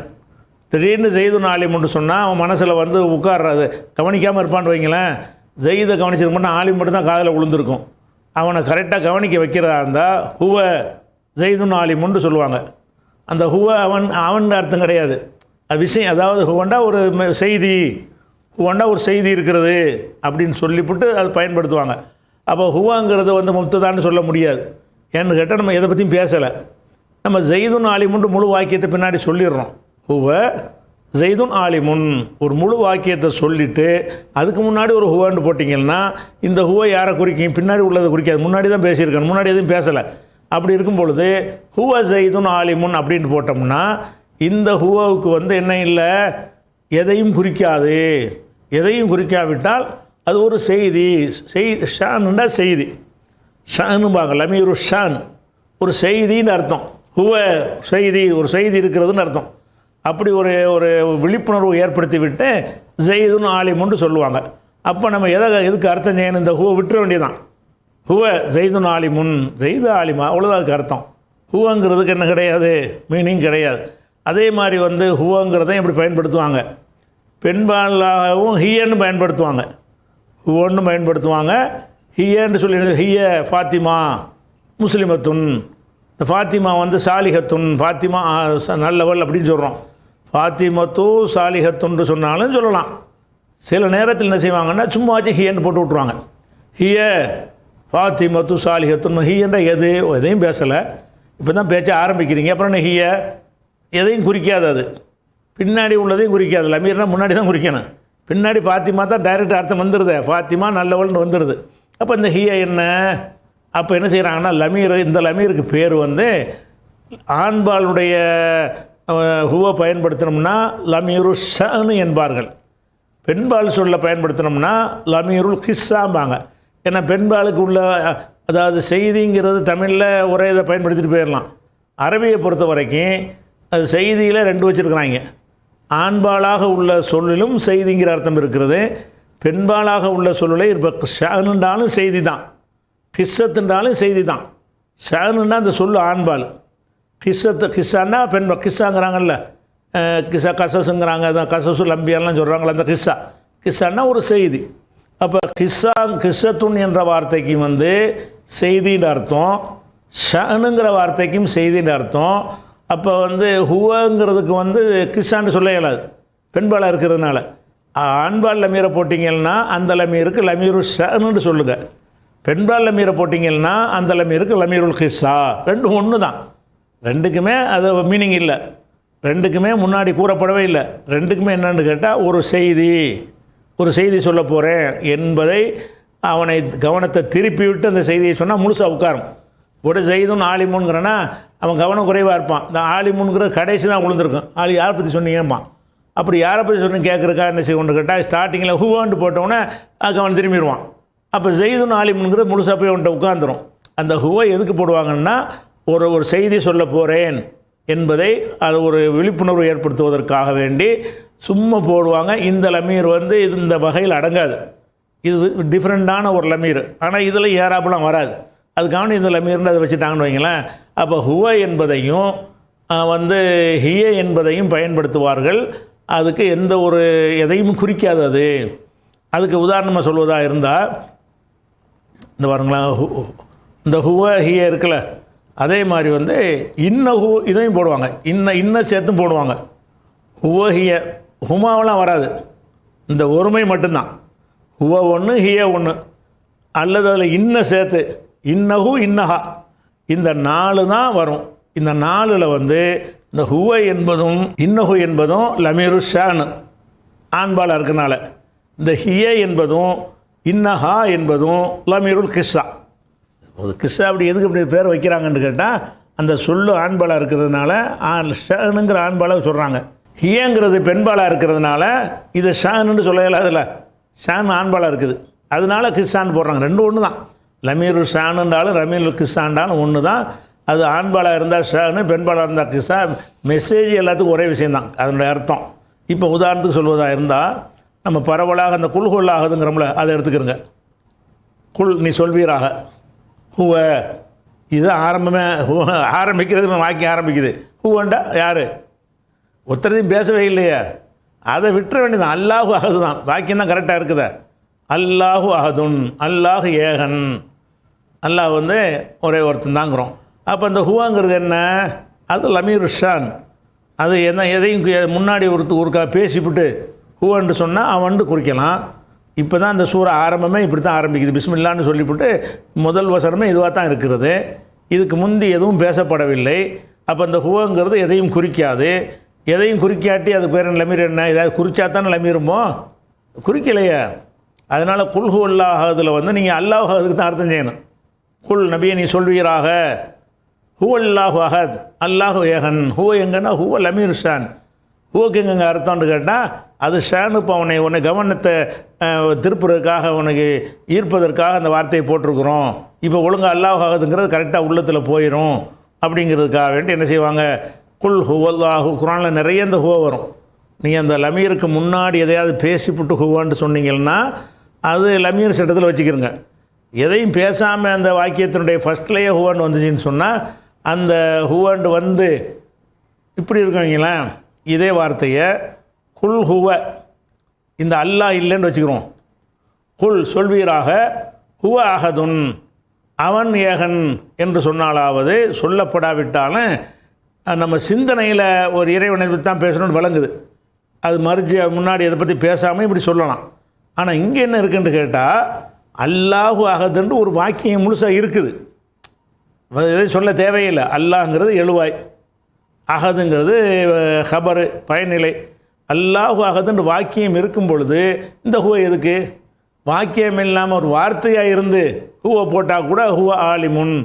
திடீர்னு ஜெய்துன் ஆலிமுன்னு சொன்னால் அவன் மனசில் வந்து உட்கார்றது கவனிக்காமல் இருப்பான்னு வைங்களேன். ஜெயிதை கவனிச்சிருக்க மாட்டான், ஆலிம் மட்டும் தான் காதில் விழுந்திருக்கும். அவனை கரெக்டாக கவனிக்க வைக்கிறதா இருந்தால் ஹுவ ஜெய்துன் ஆலிமுன்னு சொல்லுவாங்க. அந்த ஹுவ அவன் அர்த்தம் கிடையாது, அது விஷயம். அதாவது ஹுவண்டா ஒரு செய்தி, ஹுவண்டா ஒரு செய்தி இருக்கிறது அப்படின்னு சொல்லிவிட்டு அதை பயன்படுத்துவாங்க. அப்போ ஹுவாங்கிறது வந்து முப்ததான்னு சொல்ல முடியாது. ஏன்னு கேட்டால் நம்ம எதை பற்றியும் பேசலை. நம்ம ஜெய்துன் ஆலிமுன்னு முழு வாக்கியத்தை பின்னாடி சொல்லிடுறோம். ஹுவ ஜெய்துன் ஆலிமுன் ஒரு முழு வாக்கியத்தை சொல்லிவிட்டு அதுக்கு முன்னாடி ஒரு ஹுவான்னு போட்டிங்கன்னா இந்த ஹுவ யாரை குறிக்கும்? பின்னாடி உள்ளதை குறிக்காது. முன்னாடி தான் பேசியிருக்கணும், முன்னாடி எதுவும் பேசலை. அப்படி இருக்கும் பொழுது ஹுவ ஜெய்துன் ஆலிமுன் அப்படின்ட்டு போட்டோம்னா இந்த ஹுவாவுக்கு வந்து என்ன இல்லை, எதையும் குறிக்காது. எதையும் குறிக்காவிட்டால் அது ஒரு செய்தி. ஷானுண்டா செய்தி. ஷானுபாங்க லமீரு ஷான், ஒரு செய்தின்னு அர்த்தம். ஹுவ செய்தி, ஒரு செய்தி இருக்கிறதுன்னு அர்த்தம். அப்படி ஒரு ஒரு விழிப்புணர்வு ஏற்படுத்தி விட்டு ஜெய்துன்னு ஆலிமுன்னு சொல்லுவாங்க. அப்போ நம்ம எதுக்கு அர்த்தம் செய்யணும்? இந்த ஹுவ விட்டுற வேண்டியதான். ஹுவ ஜெய்துன் ஆலிமுன், ஜெய்து ஆலிமா, அவ்வளோதான் அதுக்கு அர்த்தம். ஹுவங்கிறதுக்கு என்ன கிடையாது, மீனிங் கிடையாது. அதே மாதிரி வந்து ஹுவங்கிறதையும் எப்படி பயன்படுத்துவாங்க? பெண்பாலாகவும் ஹியன்னு பயன்படுத்துவாங்க, ஹுவன்னு பயன்படுத்துவாங்க. ஹியன்னு சொல்லி ஹிய ஃபாத்திமா முஸ்லிமத்துன், இந்த ஃபாத்திமா வந்து சாலிஹத்துன், ஃபாத்திமா நல்லவள் அப்படின்னு சொல்கிறோம். ஃபாத்திமத்து சாலிஹத்துன்னு சொன்னாலும் சொல்லலாம். சில நேரத்தில் என்ன செய்வாங்கன்னா சும்மா வச்சு ஹியன்னு போட்டு விட்ருவாங்க. ஹிய ஃபாத்திமத்து சாலிஹத்துன். ஹியன்ற எதையும் பேசலை, இப்போ தான் பேச்ச ஆரம்பிக்கிறீங்க, அப்புறம் என்ன ஹிய? எதையும் குறிக்காது. அது பின்னாடி உள்ளதையும் குறிக்காது. லமீர்னா முன்னாடி தான் குறிக்கணும். பின்னாடி ஃபாத்திமா தான் டைரெக்ட் அர்த்தம் வந்துடுது, ஃபாத்திமா நல்லவள்னு வந்துடுது. அப்போ இந்த ஹிய என்ன? அப்போ என்ன செய்கிறாங்கன்னா லமீர், இந்த லமீருக்கு பேர் வந்து ஆண்பாளுடைய ஹுவ பயன்படுத்தினோம்னா லமீரு ஷானு என்பார்கள். பெண்பால் சொல்ல பயன்படுத்தினோம்னா லமீருல் கிஸ்ஸாம்பாங்க. ஏன்னா பெண்பாலுக்கு உள்ள அதாவது செய்திங்கிறது தமிழில் ஒரே இதை பயன்படுத்திட்டு போயிடலாம். அரபியை பொறுத்த வரைக்கும் அது செய்தியில் 2 வச்சுருக்குறாங்க. ஆண்பாலாக உள்ள சொல்லிலும் செய்திங்கிற அர்த்தம் இருக்கிறது, பெண்பாலாக உள்ள சொல்லிலே இப்போ ஷானுண்டாலும் செய்தி தான், கிஸ்ஸத்துன்றாலும் செய்தி தான். ஷானுன்னா அந்த சொல்லு ஆண்பால், கிஸ்ஸான்னா பெண்பால். கிஸ்ஸாங்கிறாங்கல்ல, கிஸ்ஸா கசஸுங்கிறாங்க, அதான் கசசுல் அம்பியாலாம் சொல்கிறாங்களே அந்த கிஸ்ஸான்னா ஒரு செய்தி. அப்போ கிஸ்ஸத்துன் என்ற வார்த்தைக்கு வந்து செய்தின்னு அர்த்தம், ஷானுங்கிற வார்த்தைக்கும் செய்தின்னு அர்த்தம். அப்போ வந்து ஹுவங்கிறதுக்கு வந்து கிஸ்ஸான்னு சொல்ல இயலாது பெண்பாலாக இருக்கிறதுனால. ஆண்பால் லமீரை போட்டிங்கன்னா அந்த லமீருக்கு லமீரு ஷானுன்னு சொல்லுங்கள். பெண்பால் லமீரை போட்டிங்கன்னா அந்த லமீருக்கு லமீருல் கிஸ்ஸா. ரெண்டும் ஒன்று தான். ரெண்டுக்குமே அது மீனிங் இல்லை, ரெண்டுக்குமே முன்னாடி கூறப்படவே இல்லை. ரெண்டுக்குமே என்னென்னு கேட்டால் ஒரு செய்தி சொல்ல போகிறேன் என்பதை அவனை கவனத்தை திருப்பி விட்டு அந்த செய்தியை சொன்னால் முழுசாக உட்காரும். ஒரு ஜெய்துன் ஆலிமுன்ங்கிறனா அவன் கவனம் குறைவாக இருப்பான். இந்த ஆலிமுன்கிற கடைசி தான் விழுந்திருக்கும். ஆளி யாரை பற்றி சொன்னீங்கம்மா, அப்படி யாரை பற்றி சொன்னீங்க கேட்குறக்கா என்ன செய்யணும்னு கேட்டால் ஸ்டார்டிங்கில் ஹூவான்ட்டு போட்டோன்னே அவன் திரும்பிடுவான். அப்போ ஜெய்துன் ஆலிமுன்கிற முழுசாக போய் அவன்கிட்ட உட்காந்துரும். அந்த ஹுவை எதுக்கு போடுவாங்கன்னா ஒரு செய்தி சொல்ல போகிறேன் என்பதை அது ஒரு விழிப்புணர்வு ஏற்படுத்துவதற்காக வேண்டி சும்மா போடுவாங்க. இந்த லமீர் வந்து இது இந்த வகையில் அடங்காது, இது டிஃப்ரெண்ட்டான ஒரு லமீர். ஆனால் இதில் ஏறாப்புலாம் வராது. அதுக்காக இந்த லமீர்னு அதை வச்சுட்டாங்கன்னு வைங்களேன். அப்போ ஹுவ என்பதையும் வந்து ஹிய என்பதையும் பயன்படுத்துவார்கள். அதுக்கு எந்த ஒரு எதையும் குறிக்காது. அதுக்கு உதாரணமாக சொல்வதாக இருந்தால் இந்த பாருங்களா, இந்த ஹுவ ஹிய இருக்குல்ல, அதே மாதிரி வந்து இன்னஹு இதையும் போடுவாங்க. இன்ன சேர்த்தும் போடுவாங்க. ஹுவ ஹிய ஹுமாவெலாம் வராது, இந்த ஒருமை மட்டும்தான். ஹுவ ஒன்று ஹிய ஒன்று, அல்லது அதில் இன்ன சேர்த்து இன்னஹு இன்னஹா இந்த 4 தான் வரும். இந்த 4ல் வந்து இந்த ஹுவ என்பதும் இன்னஹு என்பதும் லமீரு ஷான் ஆண்பாலாக இருக்கனால, இந்த ஹிய என்பதும் இன்னஹா என்பதும் லமீருல் கிஸ்ஸா. ஒரு கிஸ்ஸா அப்படி எதுக்கு இப்படி பேர் வைக்கிறாங்கன்னு கேட்டால் அந்த சொல்லு ஆண்பாலாக இருக்கிறதுனால ஷானுங்கிற ஆண்பாலாக சொல்கிறாங்க. ஹியங்கிறது பெண்பாலாக இருக்கிறதுனால இது ஷானுன்னு சொல்ல இயலாதுல்ல, ஷான் ஆண்பாலாக இருக்குது, அதனால கிஸ்ஸான்னு போடுறாங்க. ரெண்டும் ஒன்று தான். லமீரு ஷானுன்றாலும் ரமீல் கிஸ்ஸான்றாலும் ஒன்று தான். அது ஆண்பாலாக இருந்தால் ஷானு, பெண்பாலாக இருந்தால் கிஸ்ஸா. மெசேஜ் எல்லாத்துக்கும் ஒரே விஷயந்தான் அதனுடைய அர்த்தம். இப்போ உதாரணத்துக்கு சொல்வதாக இருந்தால் நம்ம பரவலாக அந்த குல்ஹுல் ஆகுதுங்கிறோம்ல, அதை எடுத்துக்கிறோங்க. குல் நீ சொல்வீராக, ஹுவ இது ஆரம்பமே ஆரம்பிக்கிறது வாக்கியம் ஆரம்பிக்குது. ஹுவண்டா யார், ஒருத்தரையும் பேசவே இல்லையே, அதை விட்டுற வேண்டியதான். அல்லாஹு அஹது தான் வாக்கியம் தான் கரெக்டாக இருக்குதா. அல்லாஹு அஹதுன், அல்லாஹ் ஏகன், அல்லாஹ் வந்து ஒரே ஒருத்தன் தாங்கிறோம். அப்போ அந்த ஹுவாங்கிறது என்ன, அது லமீர் ஷான். அது என்ன எதையும் முன்னாடி ஒருக்கா பேசிவிட்டு ஹுவன்னு சொன்னால் அவன்ட்டு குறிக்கலாம். இப்போ தான் அந்த சூறா ஆரம்பமே இப்படி தான் ஆரம்பிக்குது. பிஸ்மில்லான்னு சொல்லிவிட்டு முதல் வசனமே இதுவாக தான் இருக்கிறது. இதுக்கு முந்தி எதுவும் பேசப்படவில்லை. அப்போ அந்த ஹுவங்கிறது எதையும் குறிக்காது. எதையும் குறிக்காட்டி அது பேர் லமீர் என்ன, ஏதாவது குறிச்சா தானே லமீருமோ, குறிக்கலையே. அதனால் குல்ஹு அல்லாஹதில் வந்து நீங்கள் அல்லாஹ் அதுக்கு தான் அர்த்தம் செய்யணும். குல் நபியை நீ சொல்வீராக, ஹூ அல்லாஹு அஹத், அல்லாஹு ஏகன். ஹூவ எங்கன்னா ஹூவ லமீர் ஷான். ஹூவுக்கு எங்கெங்க அர்த்தம்னு கேட்டால் அது ஷானு. இப்போ உன்னை கவனத்தை திருப்புறதுக்காக, உனக்கு ஈர்ப்பதற்காக அந்த வார்த்தையை போட்டிருக்கிறோம். இப்போ ஒழுங்காக அல்லாஹ் அஹதுங்கிறது கரெக்டாக உள்ளத்தில் போயிடும் அப்படிங்கிறதுக்காக வேண்டி என்ன செய்வாங்க, குல் ஹுவல்லாஹு. குரானில் நிறைய இந்த ஹுவ வரும். நீங்கள் அந்த லமீருக்கு முன்னாடி எதையாவது பேசிவிட்டு ஹுவான்ட்டு சொன்னீங்கன்னா அது லமீர் சட்டத்தில் வச்சுக்கிறங்க. எதையும் பேசாமல் அந்த வாக்கியத்தினுடைய ஃபஸ்ட்லேயே ஹுவான் வந்துச்சின்னு சொன்னால் அந்த ஹுவான்ட்டு வந்து இப்படி இருக்கவங்களேன். இதே வார்த்தையை குல் ஹுவ, இந்த அல்லாஹ் இல்லைன்னு வச்சுக்கிறோம். குல் சொல்வீராக, ஹுவ அஹதுன், அவன் ஏகன் என்று சொன்னாலாவது சொல்லப்படாவிட்டாலும் நம்ம சிந்தனையில் ஒரு இறைவனை பற்றி தான் பேசணும்னு விளங்குது. அது மறிச்சு முன்னாடி அதை பற்றி பேசாமல் இப்படி சொல்லலாம். ஆனால் இங்கே என்ன இருக்குன்னு கேட்டால் அல்லாஹு அஹதுன்னு ஒரு வாக்கியம் முழுசாக இருக்குது. எதையும் சொல்ல தேவையில்லை. அல்லாஹ்ங்கிறது எழுவாய், அஹதுங்கிறது ஹபரு பயனிலை. அல்லாஹு அஹதுன்ற வாக்கியம் இருக்கும் பொழுது இந்த ஹுவ எதுக்கு, வாக்கியம் இல்லாமல் ஒரு வார்த்தையாக இருந்து ஹுவ போட்டால் கூட ஹுவ ஆலிமுன்,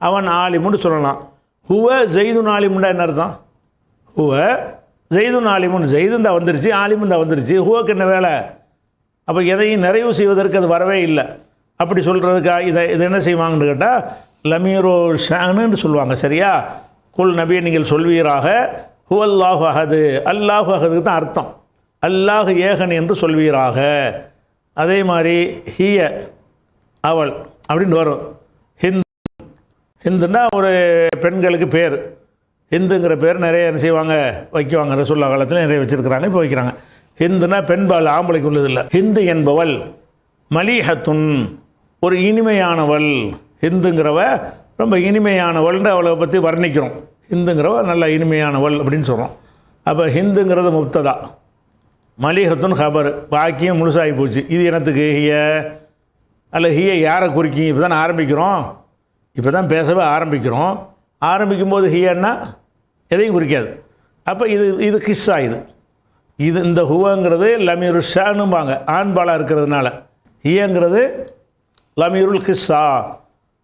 அவன் ஆலிமுன்னு சொல்லலாம். ஹுவ ஜெய்துன் ஆலிமுண்டா என்ன அர்த்தம், ஹுவ ஜெய்துன் ஆலிமுன், ஜெய்துன் தான் வந்துருச்சு, ஆலிமுன் தான் வந்துருச்சு, ஹுவக்கு என்ன வேலை. அப்போ எதையும் நிறைவு செய்வதற்கு அது வரவே இல்லை. அப்படி சொல்கிறதுக்காக இது என்ன செய்வாங்கன்னு கேட்டால் லமீரோ ஷானுன்னு சொல்லுவாங்க. சரியா, குல் நபியை நீங்கள் சொல்வீராக, ஹுவல்லாஹு அஹது, அல்லாஹு அஹதுக்கு தான் அர்த்தம். அல்லாஹ் ஏகன் என்று சொல்வீராக. அதே மாதிரி ஹிய அவள் அப்படின்னு வரும். ஹிந்துன்னா ஒரு பெண்களுக்கு பேர். ஹிந்துங்கிற பேர் நிறைய என்ன செய்வாங்க, வைக்குவாங்க. ரசூலுல்லாஹ் காலத்தில் நிறைய வச்சுருக்கிறாங்க, இப்போ வைக்கிறாங்க. ஹிந்துனா பெண்பால், ஆம்பளைக்கு உள்ளதில்லை. ஹிந்து என்பவள் மலிஹத்துன், ஒரு இனிமையானவள். ஹிந்துங்கிறவ ரொம்ப இனிமையானவள்னு அவளை பற்றி வர்ணிக்கிறோம். ஹிந்துங்கிறவ நல்ல இனிமையானவள் அப்படின்னு சொல்கிறோம். அப்போ ஹிந்துங்கிறது முப்ததா, மலிஹத்துன் ஹபர், வாக்கியம் முழுசாகி போச்சு. இது என்னத்துக்கு ஹிய, அல்ல ஹிய யாரை குறிக்கும். இப்போ தான் ஆரம்பிக்கிறோம், இப்போ தான் பேசவே ஆரம்பிக்கிறோம். ஆரம்பிக்கும்போது ஹியன்னா எதையும் குறிக்காது. அப்போ இது கிஸ்ஸா. இது இந்த ஹுவங்கிறது லமீரு ஷானும்பாங்க, ஆண்பாலாக இருக்கிறதுனால. ஹியங்கிறது லமீருல் கிஸ்ஸா.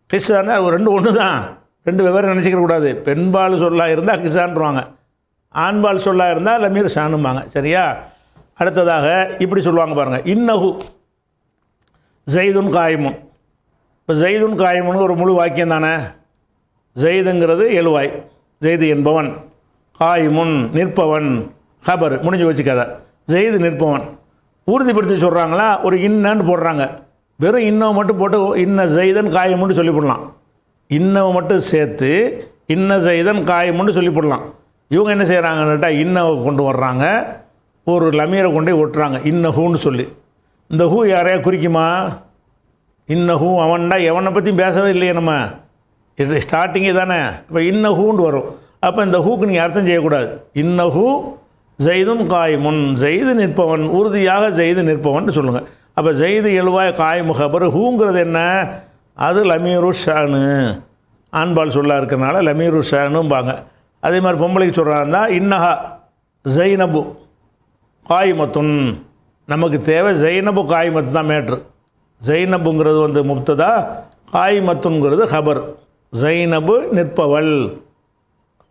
கிஸ்ஸானா ரெண்டு ஒன்று தான். ரெண்டு வெவ்வேறு நினச்சிக்க கூடாது. பெண்பால் சொல்லாக இருந்தால் கிசான்ருவாங்க, ஆண்பால் சொல்லாக இருந்தால் லமீர் ஷானும்பாங்க. சரியா? அடுத்ததாக இப்படி சொல்லுவாங்க பாருங்கள், இன்னஹு ஜெய்துன் காயிமுன். இப்போ ஜெய்துன் காயிமுன்னு ஒரு முழு வாக்கியம் தானே. ஜெய்துங்கிறது எழுவாய், ஜெய்து என்பவன், காயிமுன் நிற்பவன், ஹபர் முடிஞ்சு வச்சுக்காத. ஜெய்து நிற்பவன் உறுதிப்படுத்தி சொல்கிறாங்களா, ஒரு இன்னன்னு போடுறாங்க. வெறும் இன்னவை மட்டும் போட்டு இன்ன ஜெய்தன் காயமுன்னு சொல்லி போடலாம். இன்னவை மட்டும் சேர்த்து இன்ன ஜெய்தன் காயமுன்னு சொல்லி போடலாம். இவங்க என்ன செய்கிறாங்கன்னுட்டா இன்னவை கொண்டு வர்றாங்க, ஒரு லமீரை கொண்டு ஒட்டுறாங்க இன்னஹூன்னு சொல்லி. இந்த ஹூ யாரையா குறிக்குமா? இன்னஹூ அவன்டா, எவனை பற்றியும் பேசவே இல்லையே நம்ம, இது ஸ்டார்டிங்கே தானே. இப்போ இன்னஹூன்னு வரும். அப்போ இந்த ஹூக்கு நீங்கள் அர்த்தம் செய்யக்கூடாது. இன்னஹூ ஜெய்துன் காயிமுன், ஜெய்து நிற்பவன், உறுதியாக ஜெய்து நிற்பவன் சொல்லுங்கள். அப்போ ஜெய்து எழுவாய் காயிமு ஹபர். ஹூங்கிறது என்ன? அது லமீரு ஷானு, ஆண்பால் சொல்லா இருக்கிறனால லமீரு ஷானும்பாங்க. அதே மாதிரி பொம்பளைக்கு சொல்கிறாருந்தா இன்னஹா ஜெய்னபு காயிமத்துன். நமக்கு தேவை ஜெய்னபு காயிமத்து தான் மேட்ரு. ஜெய்னபுங்கிறது வந்து முப்ததா, காயிமத்துங்கிறது ஹபர். ஜெய்னபு நிற்பவள்,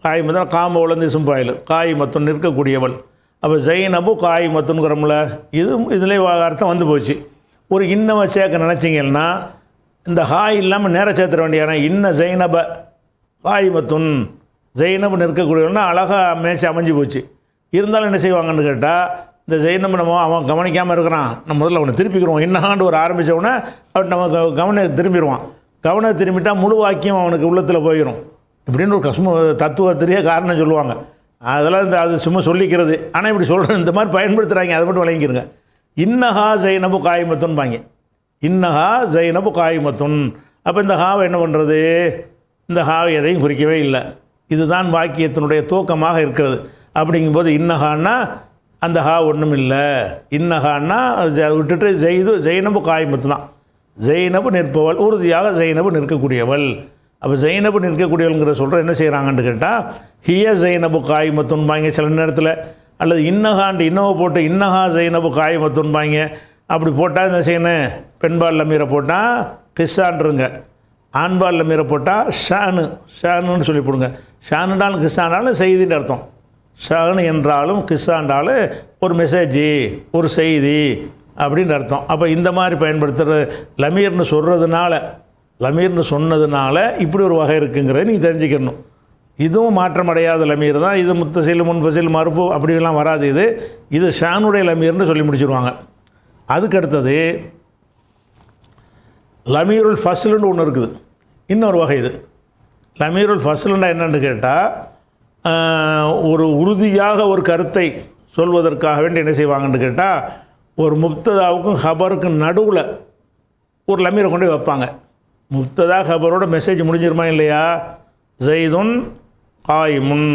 காயிமத்தான் காம உழந்து சிம்பாயில், காயிமத்துன் நிற்கக்கூடியவள். அப்போ ஜெய்னபு காயிமத்துங்கிறோம்ல, இதில் அர்த்தம் வந்து போச்சு. ஒரு இன்னவை சேர்க்க நினச்சிங்கன்னா இந்த ஹாய் இல்லாமல் நேர சேர்த்துற வேண்டியான இன்ன ஜெய்னப காயிமத்துன், ஜெய்னபு நிற்கக்கூடியவள்னா அழகாக மேய்ச்சி அமைஞ்சு போச்சு. இருந்தாலும் என்ன செய்வாங்கன்னு கேட்டால், இந்த ஜெய்னபு நம்ம அவன் கவனிக்காமல் இருக்கிறான், நம்ம முதல்ல அவனை திருப்பிக்கிறோம். இன்னஹாண்டு ஒரு ஆரம்பித்தவொடனே அவன் நம்ம கவனம் திரும்பிடுவான். கவனம் திரும்பிட்டால் முழு வாக்கியம் அவனுக்கு உள்ளத்தில் போயிடும். இப்படின்னு ஒரு தத்துவத்திலேயே காரணம் சொல்லுவாங்க. அதெல்லாம் அது சும்மா சொல்லிக்கிறது. ஆனால் இப்படி சொல்கிறேன், இந்த மாதிரி பயன்படுத்துகிறாங்க, அதை மட்டும் விளங்கிக்கிறங்க. இன்னஹா ஜெய்னபு காயிமத்துன்பாங்க. இன்னஹா ஜெய்னபு காயிமத்துன். அப்போ இந்த ஹாவை என்ன பண்ணுறது? இந்த ஹாவை எதையும் குறிக்கவே இல்லை. இதுதான் வாக்கியத்தினுடைய தூக்கமாக இருக்கிறது. அப்படிங்கும்போது இன்னஹான்னா அந்த ஹா ஒன்றும் இல்லை. இன்னஹான்னா விட்டுட்டு ஜெய்னபு காயிமத்து தான். ஜெய்னபு நிற்பவள், உறுதியாக ஜெய்னபு நிற்கக்கூடியவள். அப்போ ஜெய்னபு நிற்கக்கூடியவங்கிற சொல்கிற என்ன செய்கிறாங்கன்னு கேட்டால், ஹிய ஜெய்னபு காயிமத்துன்பாங்க சில நேரத்தில். அல்லது இன்னஹாண்டு இன்னவை போட்டு இன்னஹா ஜெய்னபு காயிமத்துன்பாங்க. அப்படி போட்டால் என்ன செய்யணும்? பெண்பால் லமீரை போட்டால் கிஸ்ஸான்ருங்க, ஆண்பால் லமீரை போட்டால் ஷானுன்னு சொல்லி போடுங்க. ஷானுண்டாலும் கிஸ்ஸாண்டாலும் செய்தின்னு அர்த்தம். ஷானு என்றாலும் கிஸ்ஸாண்டாலும் ஒரு மெசேஜி, ஒரு செய்தி அப்படின்னு அர்த்தம். அப்போ இந்த மாதிரி பயன்படுத்துகிற லமீர்னு சொல்கிறதுனால, லமீர்னு சொன்னதுனால இப்படி ஒரு வகை இருக்குங்கிறத நீங்கள் தெரிஞ்சுக்கணும். இதுவும் மாற்றமடையாத லமீர் தான். இது முத்தசில் முன்ஃபசில் மறுப்பு அப்படிலாம் வராது. இது ஷானுடைய லமீர்னு சொல்லி முடிச்சுடுவாங்க. அதுக்கு அடுத்தது லமீருல் ஃபஸ்லுன்னு ஒன்று இருக்குது, இன்னொரு வகை. இது லமீருல் ஃபஸ்லுன்னா என்னென்னு கேட்டால், ஒரு உறுதியாக ஒரு கருத்தை சொல்வதற்காக வேண்டி என்ன செய்வாங்கன்னு கேட்டால், ஒரு முப்ததாவுக்கும் ஹபருக்கும் நடுவில் ஒரு லமீரை கொண்டு வைப்பாங்க. முப்ததா ஹபரோட மெசேஜ் முடிஞ்சிருமா இல்லையா? ஜெய்துன் காயிமுன்,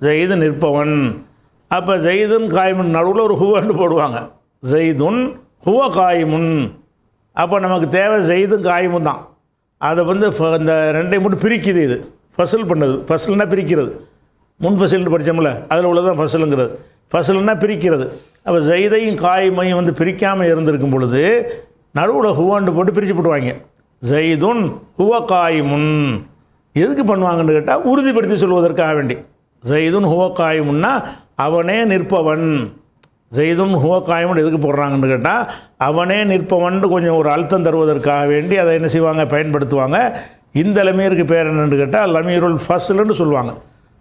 ஜெய்து நிற்பவன். அப்போ ஜெய்துன் காயிமுன் நடுவில் ஒரு ஹுவன்னு போடுவாங்க. ஜெய்துன் ஹுவ காயிமுன். அப்போ நமக்கு தேவை ஜெய்தும் காயிமும் தான். அதை வந்து இந்த ரெண்டையும் மட்டும் பிரிக்குது. இது ஃபசல் பண்ணது. ஃபசல்னா பிரிக்கிறது. முன்ஃபசில்னு படித்தோம்ல, அதில் உள்ளதான் ஃபசலுங்கிறது. ஃபசல்னா பிரிக்கிறது. அப்போ ஜெய்தையும் காயிமையும் வந்து பிரிக்காமல் இருந்திருக்கும் பொழுது நடுவில் ஹுவான்னு போட்டு பிரித்து போட்டுவாங்க. ஜெய்துன் ஹுவ காயிமுன். எதுக்கு பண்ணுவாங்கன்னு கேட்டால், உறுதிப்படுத்தி சொல்வதற்காக வேண்டி. ஜெய்துன் ஹுவ காயிமுன்னா அவனே நிற்பவன். ஜெய்துன் ஹுவ காயிமுன் எதுக்கு போடுறாங்கன்னு கேட்டால், அவனே நிற்பவன் கொஞ்சம் ஒரு அழுத்தம் தருவதற்காக வேண்டி அதை என்ன செய்வாங்க, பயன்படுத்துவாங்க. இந்த லமீருக்கு பேர் என்னென்னு கேட்டால் லமீருல் ஃபஸ்லுன்னு சொல்லுவாங்க.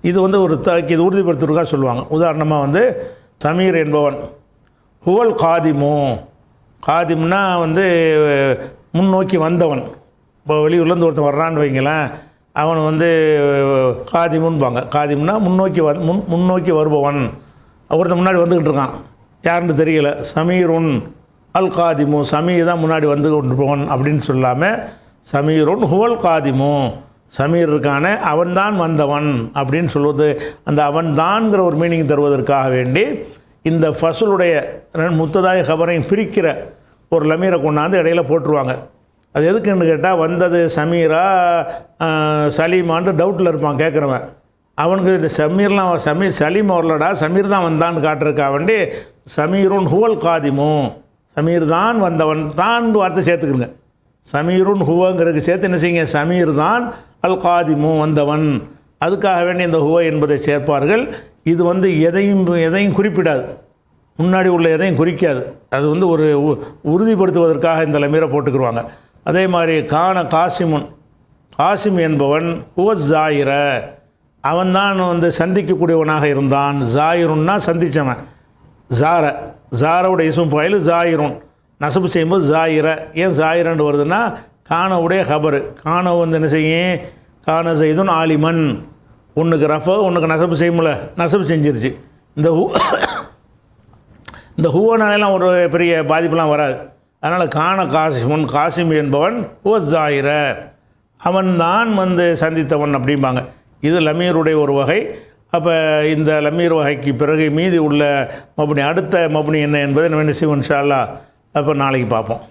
இது வந்து ஒரு இது உறுதிப்படுத்துறதுக்காக சொல்லுவாங்க. உதாரணமாக வந்து சமீர் என்பவன், ஹுவல் காதிமு. காதிம்னா வந்து முன்னோக்கி வந்தவன். இப்போ வெளியூர்லேருந்து ஒருத்தன் வர்றான்னு வைங்களேன், அவன் வந்து காதிமுன்பாங்க. காதிம்னா முன்னோக்கி வருபவன். ஒருத்தன் முன்னாடி வந்துக்கிட்டு இருக்கான், யாருன்னு தெரியல. சமீருன் அல் காதிமு, சமீர் தான் முன்னாடி வந்து கொண்டிருப்பவன் அப்படின்னு சொல்லாமல் சமீருன் ஹுவல் காதிமு, சமீர் இருக்கான அவன்தான் வந்தவன் அப்படின்னு சொல்வது. அந்த அவன்தான்ங்கிற ஒரு மீனிங் தருவதற்காக வேண்டி இந்த ஃபசலுடைய முத்ததாய கபரையும் பிரிக்கிற ஒரு லமீரை கொண்டாந்து இடையில போட்டுருவாங்க. அது எதுக்குன்னு கேட்டால், வந்தது சமீரா சலீமான்னு டவுட்டில் இருப்பான் கேட்குறவன். அவனுக்கு இந்த சலீம் வரலடா, சமீர் தான் வந்தான்னு காட்டுறதுக்காக வேண்டி சமீருன் ஹுவல் காதிமு, சமீர் தான் வந்தவன். தான் வார்த்தை சேர்த்துக்குங்க. சமீருன் ஹுவங்கிறதுக்கு சேர்த்து என்ன செய்யுங்க, சமீர் தான் அல் காதிமு வந்தவன், அதுக்காக வேண்டி இந்த ஹுவ என்பதை சேர்ப்பார்கள். இது வந்து எதையும் குறிப்பிடாது, முன்னாடி உள்ள எதையும் குறிக்காது. அது வந்து ஒரு உறுதிப்படுத்துவதற்காக இந்த லமீரை போட்டுக்கிடுவாங்க. அதே மாதிரி கான காசிமுன், காசிம் என்பவன் ஹுவ ஜாயிர, அவன்தான் வந்து சந்திக்கக்கூடியவனாக இருந்தான். ஜாயிருன்னா சந்தித்தவன். ஜாரவுடைய இஸ்மு ஃபைல் ஜாயிருன், நசபு செய்யும்போது ஜாயிர. ஏன் ஜாயிரன்னு வருதுன்னா கானவுடைய ஹபரு. கான வந்து என்ன செய்யும், கான செய்துன் ஆலிமன், ஒன்றுக்கு ரஃப ஒன்றுக்கு நசபு செய்யும்ல, நசபு செஞ்சிருச்சு. இந்த ஹூவனாலெல்லாம் ஒரு பெரிய பாதிப்புலாம் வராது. அதனால் கான காசிமுன், காசிம் என்பவன் ஹுவ ஜாயிர, அவன்தான் வந்து சந்தித்தவன் அப்படிம்பாங்க. இது லமீருடைய ஒரு வகை. அப்போ இந்த லமீர் வகைக்கு பிறகு மீதி உள்ள மப்னி, அடுத்த மப்னி என்ன என்பதை நம்ம என்ன செய்வோம் இன்ஷா அல்லாஹ் அப்போ நாளைக்கு பார்ப்போம்.